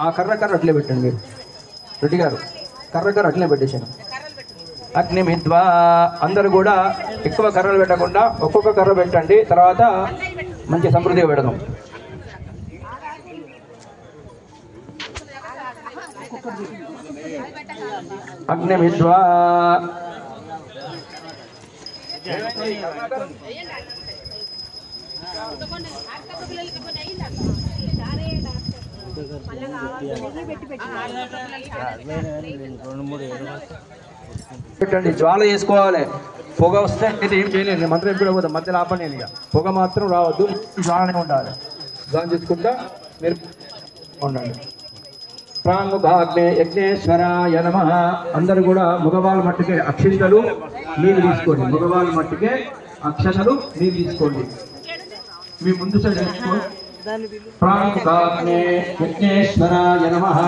ఆ కర్ర అట్లే పెట్టండి మీరు రెడ్డి గారు, కర్ర అట్లే పెట్టేశాను. అగ్నిమిద్వా అందరూ కూడా ఎక్కువ కర్రలు పెట్టకుండా ఒక్కొక్క కర్ర పెట్టండి, తర్వాత మంచి సమృద్ధిగా పెడదాం. అగ్నిమిద్వా పెట్టండి. జ్వాల చేసుకోవాలి. పొగ వస్తే అయితే ఏం చేయలేదు, మంత్రం ఎప్పుడు పోతాం మధ్యలో ఆపండి. ఇక పొగ మాత్రం రావద్దు, జ్వాలనే ఉండాలి. దాన్ని చూసుకుంటా మీరు ఉండండి. ప్రాంగుభాగ్నే యజ్ఞేశ్వరాయ నమః. అందరూ కూడా మగవాళ్ళ మట్టుకే అక్షింతలు నీళ్ళు తీసుకోండి. మగవాళ్ళ మట్టుకే అక్షతలు నీళ్ళు తీసుకోండి. మీ ముందు సైడ్ ప్రాంగుభాగ్నే యజ్ఞేశ్వరాయ నమః.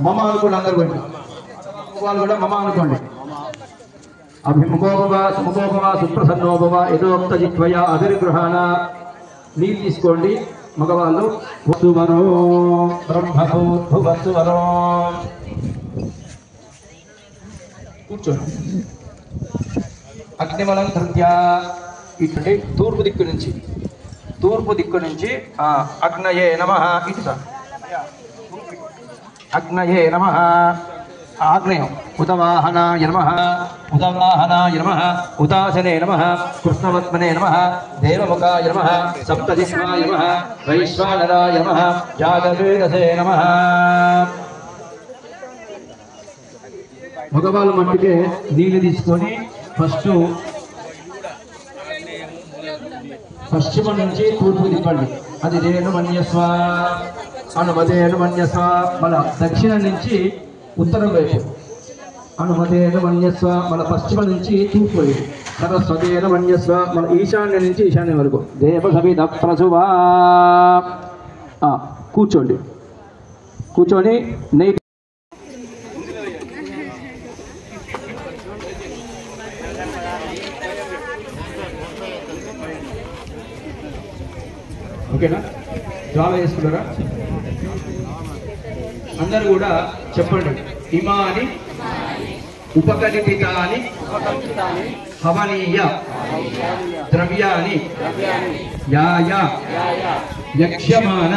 మమ అనుకోండి, అందరూ పోయింది వాళ్ళు కూడా మమ అనుకోండి. అభిముఖోభవ సుముఖోభవ సుప్రసన్నోభవ యథోక్త జిత్వయ అభిర్గృహాణ. నీళ్ళు తీసుకోండి మగవాళ్ళు. వసువరో బ్రహ్మభూవసువరో. కూర్చోండి. అగ్నిమలం ధృత్య. ఇటు తూర్పు దిక్కు నుంచి అగ్నయే నమః. ఇటు సార్ అగ్నయే నమః. ఆగ్నేయం. ఉదవాహనాయ నమః, ఉదవాహనాయ నమః, ఉదాసనే నమః, కృష్ణవత్మనే నమః, దేవముఖాయ నమః, సప్తజిహ్వాయ నమః, వైశ్వానరాయ నమః, జాగవేదసే నమః. మగవాళ్ళ మట్టికే నీళ్ళు తీసుకొని ఫస్ట్ పశ్చిమ నుంచి తూర్పు తిప్పండి. అది రేణు మన్యస్వ అనుమతేను మన్యస్వ. మన దక్షిణం నుంచి ఉత్తరం వైపు అనుమతేను మన్యస్వ. మన పశ్చిమ నుంచి తూర్పు వైపు సరస్వతేను మన్యస్వ. మన ఈశాన్య నుంచి ఈశాన్యం వరకు దేవ సవిధ ప్రసువా. కూర్చొని నెయ్యి ఓకేనా? జ్వాల వేసుకున్నారా? అందరూ కూడా చెప్పండి. ఇమాని ఉపకల్పితాని హవనీయ ద్రవ్యాని యాయ యక్ష్యమాన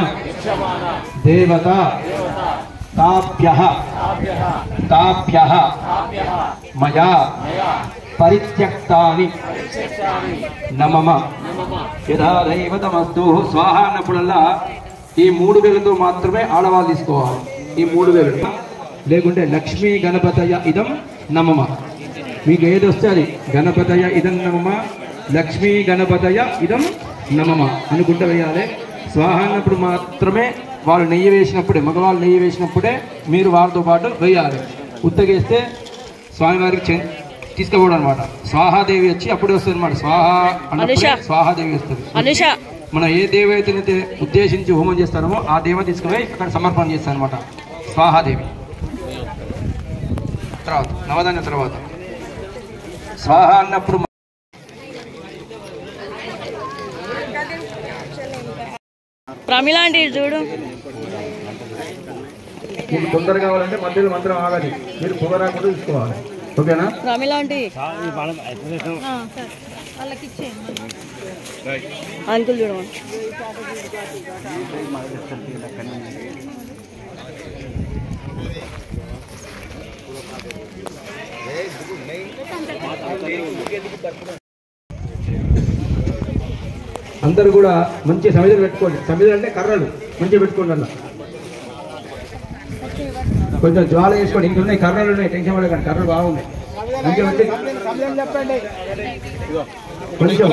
దేవత తాభ్యః మయా పరిత్యక్తాని నమమ యథా దైవతమస్తు. స్వాహ అన్నప్పుడల్లా ఈ 3 వేలతో మాత్రమే ఆడవాళ్ళు తీసుకోవాలి. ఈ 3 వేలు, లేకుంటే లక్ష్మీ గణపతయ ఇదం నమమ. మీకు ఏది వస్తే అది గణపతయ ఇదం నమమ, లక్ష్మీ గణపతయ ఇదం నమమ అనుకుంటూ వేయాలి. స్వాహ అన్నప్పుడు మాత్రమే వాళ్ళు నెయ్యి వేసినప్పుడే, మగవాళ్ళు నెయ్యి వేసినప్పుడే మీరు వారితో పాటు వేయాలి. ఉత్తగేస్తే స్వామివారికి తీసుకోకూడదు అనమాట. స్వాహాదేవి వచ్చి అప్పుడే వస్తుంది అనమాట. స్వాహ అన్నప్పుడు స్వాహాదేవి వస్తుంది. మనం ఏ దేవతనైతే ఉద్దేశించి హోమం చేస్తామో ఆ దేవత తీసుకుపోయి అక్కడ సమర్పణ చేస్తాను అనమాట. స్వాహాదేవి తర్వాత నవధాన్య తర్వాత స్వాహ అన్నప్పుడు ప్రమిలాంటి చూడు. మీకు తొందర కావాలంటే మధ్యలో మంత్రం ఆగాలి, మీరు పొగ రాకుండా చూసుకోవాలి. ఓకేనా? ప్రమిలాంటి అంకుల్ చూడమని. అందరూ కూడా మంచి సమిధులు పెట్టుకోండి. సమిధులు అంటే కర్రలు మంచిగా పెట్టుకోండి. అలా కొంచెం జ్వాల వేసుకోండి. ఇంకున్నాయి కర్రలు ఉన్నాయి, టెన్షన్ పడకండి. కర్రలు బాగున్నాయి. మంచిగా పెట్టి కొంచెం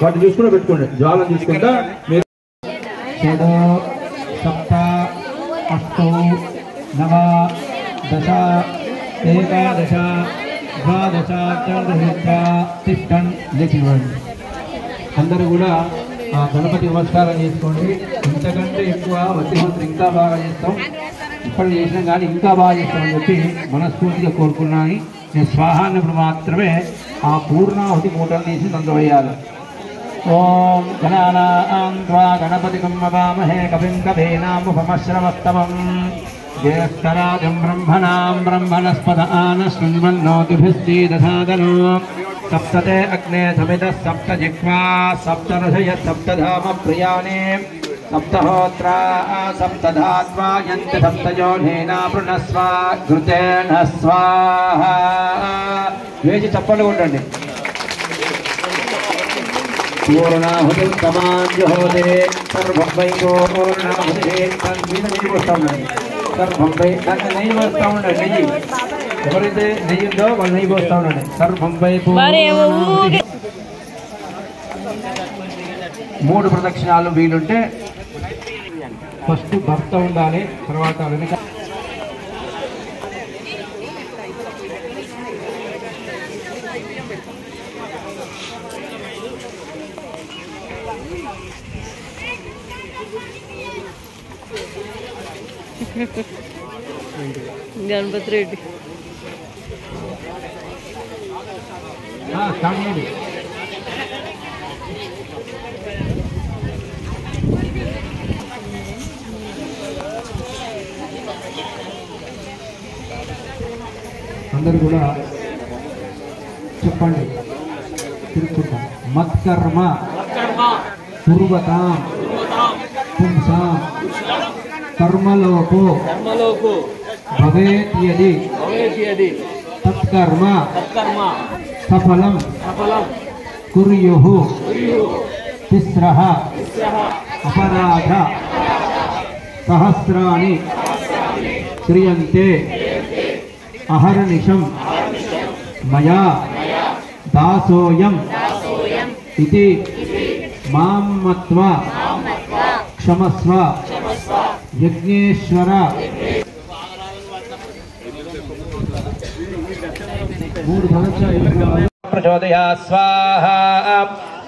వాటిని చూసుకుని పెట్టుకోండి. జ్వాలను చూసుకుంటా మీరు 7 7 8 9 10 11 12 13 లేచివ్వండి. అందరూ కూడా ఆ గణపతి నమస్కారం చేసుకోండి. ఇంతకంటే ఎక్కువ వడ్డీ మంత్రం ఇంకా బాగా చేస్తాం, ఇప్పుడు చేసినాం కానీ ఇంకా బాగా చేస్తామని చెప్పి మనస్ఫూర్తిగా కోరుకున్నాను. నేను స్వాహ అన్నప్పుడు మాత్రమే ఆ పూర్ణాహుతి మూటలు తీసి అందులో వేయాలి. ओम गणानां त्वा गणपतिं ववामहे कविं कवीनामुपमश्रवस्तमम् ज्येष्ठराजं ब्रह्मणां ब्रह्मणस्पद आनशृण्वन्नोतिभिश्चीदसादनो सप्तते अग्ने समितः सप्त जिह्वा सप्तऋषयः सप्तधाम प्रियाणि सप्तहोत्रा सप्तधात्वा यन्ति सप्तयोनिना पृणस्व घृतेन स्वाहा వేసి చప్పట్లు కొట్టండి పూర్ణాహుతిం తమాంజహోతే సర్వం వై పూర్ణాహుతే మీద నెయ్యి పోస్తూ ఉండండి సర్వం వై దాంట్లో నెయ్యి పోస్తూ ఉండండి నెయ్యి ఎవరైతే నెయ్యి ఉందో వాళ్ళు నెయ్యి పోస్తూ ఉండండి సర్వం వై పూర్ణాహుతి 3 ప్రదక్షిణాలు వీలుంటే ఫస్ట్ భర్త ఉండాలి తర్వాత వెనక गणपति रेड्डी అందరూ కూడా చెప్పండి తిరుగుతుంటాం మత్కర్మ పూర్వతాం పుంసాం कर्मलोको भवेत् यदि तत्कर्म सफलं कुर्युः तिस्रः अपराध सहस्राणि क्रियन्ते अहर्निशं मया दासोऽयम् इति मां मत्वा क्षमस्व यज्ञेश्वर प्रचोदयात् स्वाहा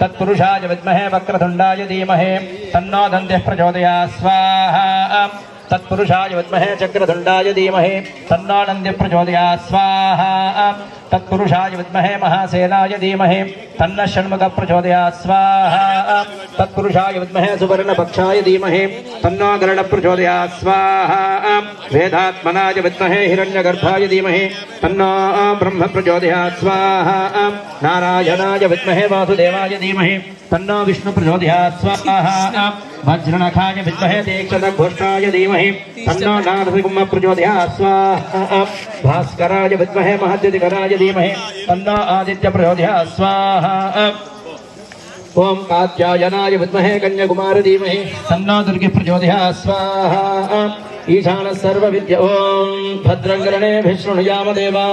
तत्पुरुषाय विद्महे वक्रतुण्डाय धीमहि तन्नो दन्तिः प्रचोदयात् स्वाहा तत्पुरुषाय विद्महे चक्रतुण्डाय धीमहि तन्नो दन्तिः प्रचोदयात् स्वाहा तत्पुरुषाय विद्महे महासेनाय धीमहि तन्नः षण्मुखः प्रचोदयात् स्वाहा तत्पुरुषाय विद्महे सुवर्णपक्षाय धीमहि तन्नो गरुडः प्रचोदयात् स्वाहा वेदात्मनाय विद्महे हिरण्यगर्भाय धीमहि तन्नो ब्रह्म प्रचोदयात् स्वाहा नारायणाय विद्महे वासुदेवाय धीमहि तन्नो विष्णु प्रचोदयात् स्वाहा वज्रनखाय विद्महे दीक्षितघोष्ठाय धीमहि तन्नो नारसिंह प्रचोदयात् स्वाहा भास्कराय विद्महे महद्युतिकराय धीमहि तन्नो आदित्य प्रचोदयात् स्वाहा ओम कात्यायनाय विद्महे कन्याकुमार धीमहि तन्नो दुर्गे प्रचोदयात् स्वाहा ईशानः सर्वविद्या ओम भद्रं कर्णेभिः शृणुयाम देवा।